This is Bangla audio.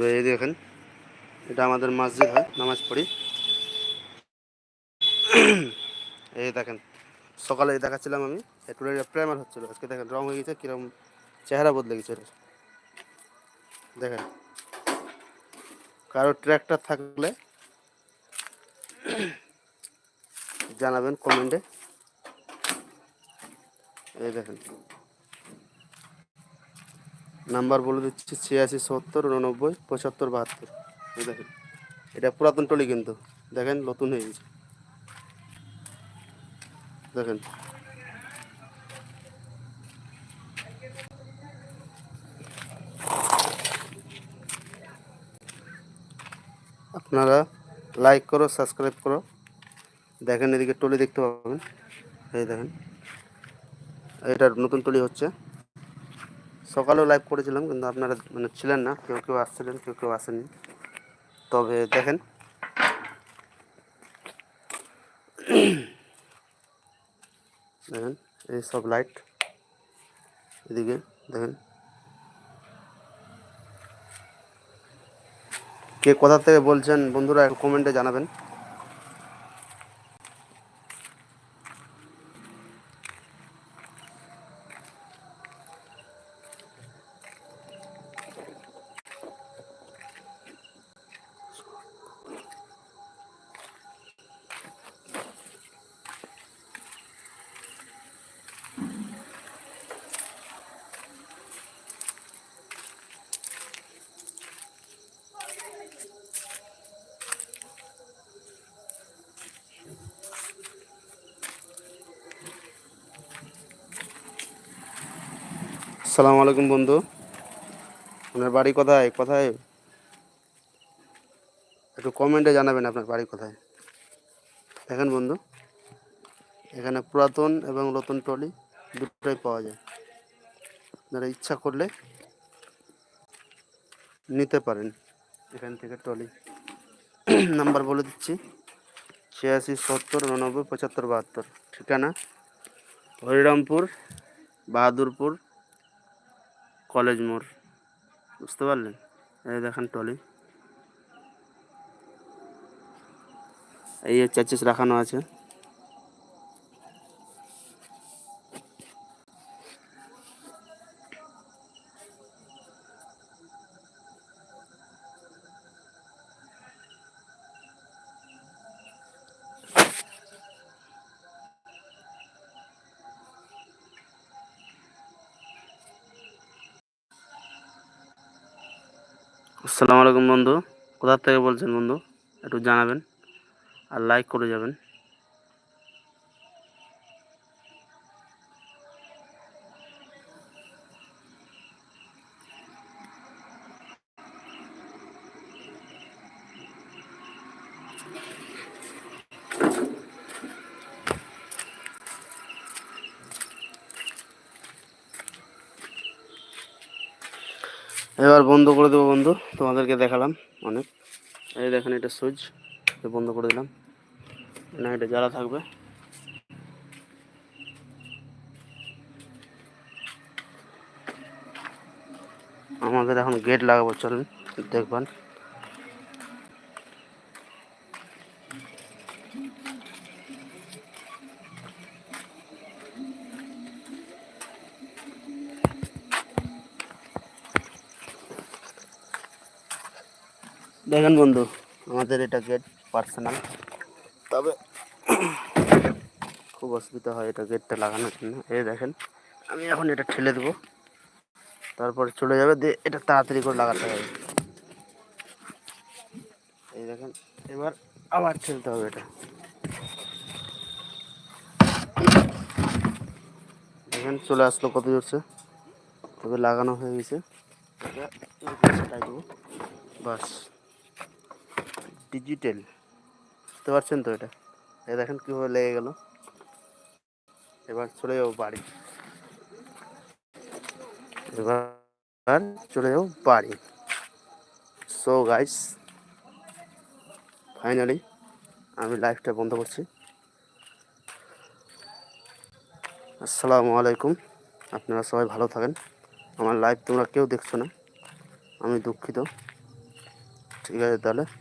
এই দেখেন, এটা আমাদের মসজিদ হয়, নামাজ পড়ি। এই দেখেন, সকালে দেখাচ্ছিলাম আমি, একটু প্রাইমার হচ্ছিল, আজকে দেখেন রং হয়ে গেছে, কিরকম চেহারা বদলে গেছে। দেখেন, কারো ট্র্যাক্টর থাকলে জানাবেন কমেন্টে। এই দেখেন, নাম্বার বলে দিচ্ছি 86 70 89 75 72। এই দেখেন, এটা পুরাতন টলি কিন্তু দেখেন নতুন হয়ে গেছে। দেখেন, আপনারা লাইক করো, সাবস্ক্রাইব করো। দেখেন, এদিকে টলি দেখতে পাবেন। এই দেখেন, এটা নতুন টলি হচ্ছে। সকালেও লাইভ করেছিলাম, কিন্তু আপনারা মানে ছিলেন না, কেউ কেউ আসছিলেন, কেউ কেউ আসেননি। তবে দেখেন, দেখেন এই সব লাইট, এদিকে দেখেন। কে কোথা থেকে বলছেন বন্ধুরা, একটু কমেন্টে জানাবেন। আসসালামু আলাইকুম বন্ধু, আপনার বাড়ি কোথায়? কোথায় একটু কমেন্টে জানাবেন আপনার বাড়ি কোথায়। দেখেন বন্ধু, এখানে পুরাতন এবং নতুন ট্রলি দুটোই পাওয়া যায়। আপনারা ইচ্ছা করলে নিতে পারেন এখান থেকে ট্রলি। নাম্বার বলে দিচ্ছি 86 70 89 75 72। ঠিকানা হরিরামপুর, বাহাদুরপুর, কলেজ মোড়। বুঝতে পারলেন? এই দেখেন ট্রলি, এই চার্চেস রাখানো আছে। আসসালামু আলাইকুম বন্ধু, কোথা থেকে বলছেন বন্ধু, একটু জানাবেন আর লাইক করে যাবেন। এবার বন্ধ করে দেবো বন্ধু, তোমাদেরকে দেখালাম অনেক। এই দেখেন, এটা সুইচ, বন্ধ করে দিলাম, না এটা জ্বালা থাকবে। আমাদের এখন গেট লাগাবো, চলুন দেখবেন। দেখেন বন্ধু, আমাদের এটা গেট পার্সোনাল, তবে খুব অসুবিধা হয় এটা গেটটা লাগানোর জন্য। এই দেখেন, আমি এখন এটা ঠেলে দেবো, তারপর চলে যাবে, দিয়ে এটা তাড়াতাড়ি করে লাগাতে হবে। এই দেখেন, এবার আবার ঠেলতে হবে এটা। দেখেন চলে আসলো কত জোরছে, তবে লাগানো হয়ে গেছে। বাস, ডিজিটাল, বুঝতে পারছেন তো এটা? এই দেখেন কীভাবে লেগে গেল। এবার চলে যাবো বাড়ি, এবার চলে যাবো বাড়ি। সো গাইস, ফাইনালি আমি লাইভটা বন্ধ করছি। আসসালামু আলাইকুম, আপনারা সবাই ভালো থাকেন। আমার লাইভ তোমরা কেউ দেখছো না, আমি দুঃখিত। ঠিক আছে তাহলে।